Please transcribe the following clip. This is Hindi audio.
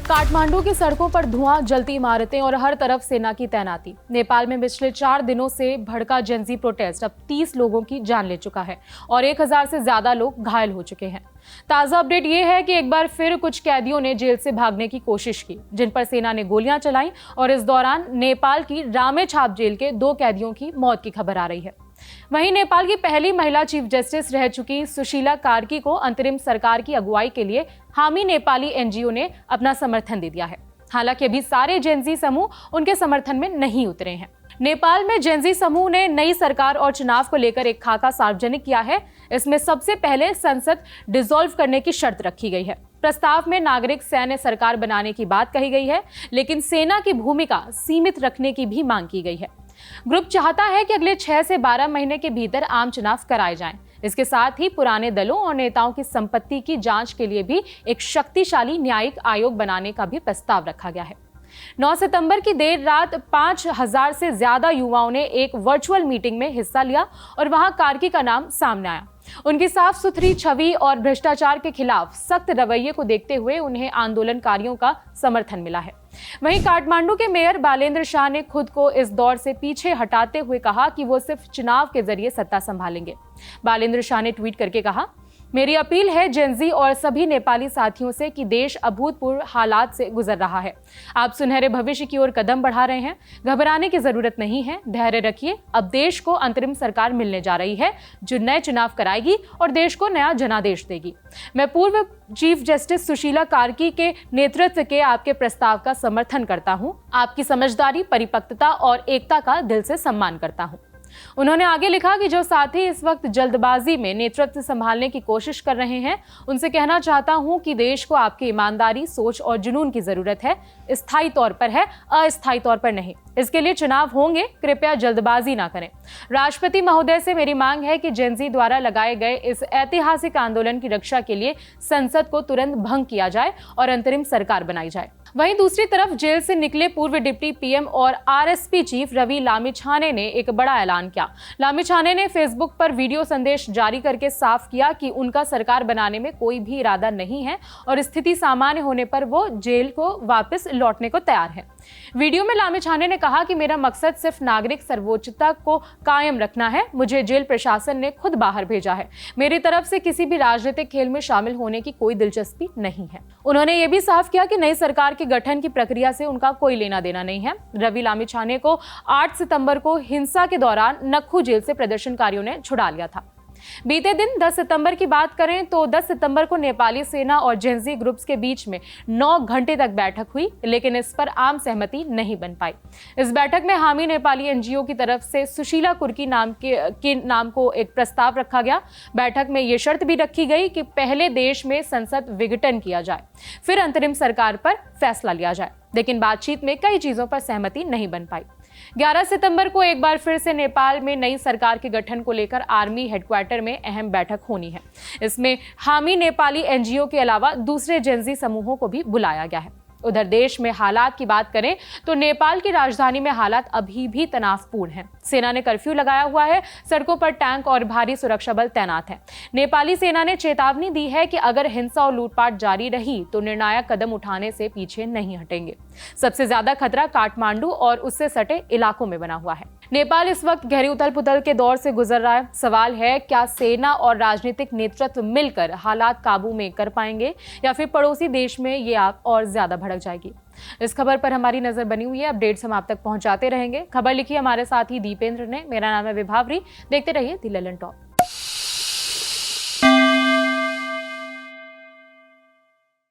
काठमांडू की सड़कों पर धुआं, जलती इमारतें और हर तरफ सेना की तैनाती। नेपाल में पिछले 4 दिनों से भड़का जेनजी प्रोटेस्ट अब 30 लोगों की जान ले चुका है और 1000 से ज्यादा लोग घायल हो चुके हैं। ताजा अपडेट ये है कि एक बार फिर कुछ कैदियों ने जेल से भागने की कोशिश की, जिन पर सेना ने गोलियां चलाई और इस दौरान नेपाल की रामेछाप जेल के 2 कैदियों की मौत की खबर आ रही है। वहीं नेपाल की पहली महिला चीफ जस्टिस रह चुकी सुशीला कार्की को अंतरिम सरकार की अगुवाई के लिए हामी नेपाली एनजीओ ने अपना समर्थन दे दिया है। हालांकि अभी सारे जेनजी समूह उनके समर्थन में नहीं उतरे हैं। नेपाल में जेनजी समूह ने नई सरकार और चुनाव को लेकर एक खाका सार्वजनिक किया है। इसमें सबसे पहले संसद डिसॉल्व करने की शर्त रखी गई है। प्रस्ताव में नागरिक सैन्य सरकार बनाने की बात कही गई है, लेकिन सेना की भूमिका सीमित रखने की भी मांग की गई है। ग्रुप चाहता है कि अगले 6 से 12 महीने के भीतर आम चुनाव कराए जाएं। इसके साथ ही पुराने दलों और नेताओं की संपत्ति की जांच के लिए भी एक शक्तिशाली न्यायिक आयोग बनाने का भी प्रस्ताव रखा गया है। 9 सितंबर की देर रात 5000 से ज्यादा युवाओं ने एक वर्चुअल मीटिंग में हिस्सा लिया और वहां कार्की का नाम सामने आया। उनकी साफ सुथरी छवि और भ्रष्टाचार के खिलाफ सख्त रवैये को देखते हुए उन्हें आंदोलनकारियों का समर्थन मिला है। वहीं काठमांडू के मेयर बालेंद्र शाह ने खुद को इस दौर से पीछे हटाते हुए कहा कि वो सिर्फ चुनाव के जरिए सत्ता संभालेंगे। बालेंद्र शाह ने ट्वीट करके कहा, मेरी अपील है जेनजी और सभी नेपाली साथियों से कि देश अभूतपूर्व हालात से गुजर रहा है। आप सुनहरे भविष्य की ओर कदम बढ़ा रहे हैं। घबराने की जरूरत नहीं है, धैर्य रखिए। अब देश को अंतरिम सरकार मिलने जा रही है जो नए चुनाव कराएगी और देश को नया जनादेश देगी। मैं पूर्व चीफ जस्टिस सुशीला कार्की के नेतृत्व के आपके प्रस्ताव का समर्थन करता हूं। आपकी समझदारी, परिपक्वता और एकता का दिल से सम्मान करता हूं। उन्होंने आगे लिखा कि जो साथी इस वक्त जल्दबाजी में नेतृत्व संभालने की कोशिश कर रहे हैं, उनसे कहना चाहता हूं कि देश को आपकी ईमानदारी, सोच और जुनून की जरूरत है। स्थायी तौर पर है, अस्थायी तौर पर नहीं। इसके लिए चुनाव होंगे, कृपया जल्दबाजी ना करें। राष्ट्रपति महोदय से मेरी मांग है कि जेनजी द्वारा लगाए गए इस ऐतिहासिक आंदोलन की रक्षा के लिए संसद को तुरंत भंग किया जाए और अंतरिम सरकार बनाई जाए। वहीं दूसरी तरफ जेल से निकले पूर्व डिप्टी पीएम और आरएसपी चीफ रवि लामिछाने ने एक बड़ा ऐलान किया। लामिछाने ने फेसबुक पर वीडियो संदेश जारी करके साफ किया कि उनका सरकार बनाने में कोई भी इरादा नहीं है और स्थिति सामान्य होने पर वो जेल को वापस लौटने को तैयार है। वीडियो में लामिछाने ने कहा कि मेरा मकसद सिर्फ नागरिक सर्वोच्चता को कायम रखना है। मुझे जेल प्रशासन ने खुद बाहर भेजा है। मेरी तरफ से किसी भी राजनीतिक खेल में शामिल होने की कोई दिलचस्पी नहीं है। उन्होंने ये भी साफ किया कि नई सरकार के गठन की प्रक्रिया से उनका कोई लेना देना नहीं है। रवि लामिछाने को 8 सितंबर को हिंसा के दौरान नक्खू जेल से प्रदर्शनकारियों ने छुड़ा लिया था। बीते दिन 10 सितंबर की बात करें तो 10 सितंबर को नेपाली सेना और जेनजी ग्रुप्स के बीच में 9 घंटे तक बैठक हुई, लेकिन इस पर आम सहमति नहीं बन पाई। इस बैठक में हामी नेपाली एनजीओ की तरफ से सुशीला कुर्की के नाम को एक प्रस्ताव रखा गया। बैठक में ये शर्त भी रखी गई कि पहले देश में संसद विघटन किया जाए, फिर अंतरिम सरकार पर फैसला लिया जाए। लेकिन बातचीत में कई चीजों पर सहमति नहीं बन पाई। 11 सितंबर को एक बार फिर से नेपाल में नई सरकार के गठन को लेकर आर्मी हेडक्वार्टर में अहम बैठक होनी है। इसमें हामी नेपाली एनजीओ के अलावा दूसरे जेनजी समूहों को भी बुलाया गया है। उधर देश में हालात की बात करें तो नेपाल की राजधानी में हालात अभी भी तनावपूर्ण हैं। सेना ने कर्फ्यू लगाया हुआ है, सड़कों पर टैंक और भारी सुरक्षा बल तैनात हैं। नेपाली सेना ने चेतावनी दी है कि अगर हिंसा और लूटपाट जारी रही तो निर्णायक कदम उठाने से पीछे नहीं हटेंगे। सबसे ज्यादा खतरा काठमांडू और उससे सटे इलाकों में बना हुआ है। नेपाल इस वक्त गहरी उथल पुथल के दौर से गुजर रहा है। सवाल है, क्या सेना और राजनीतिक नेतृत्व मिलकर हालात काबू में कर पाएंगे या फिर पड़ोसी देश में ये आग और ज्यादा भड़क जाएगी। इस खबर पर हमारी नजर बनी हुई है। अपडेट्स हम आप तक पहुंचाते रहेंगे। खबर लिखी हमारे साथी दीपेंद्र ने। मेरा नाम है विभावरी। देखते रहिए दी ललन टॉप।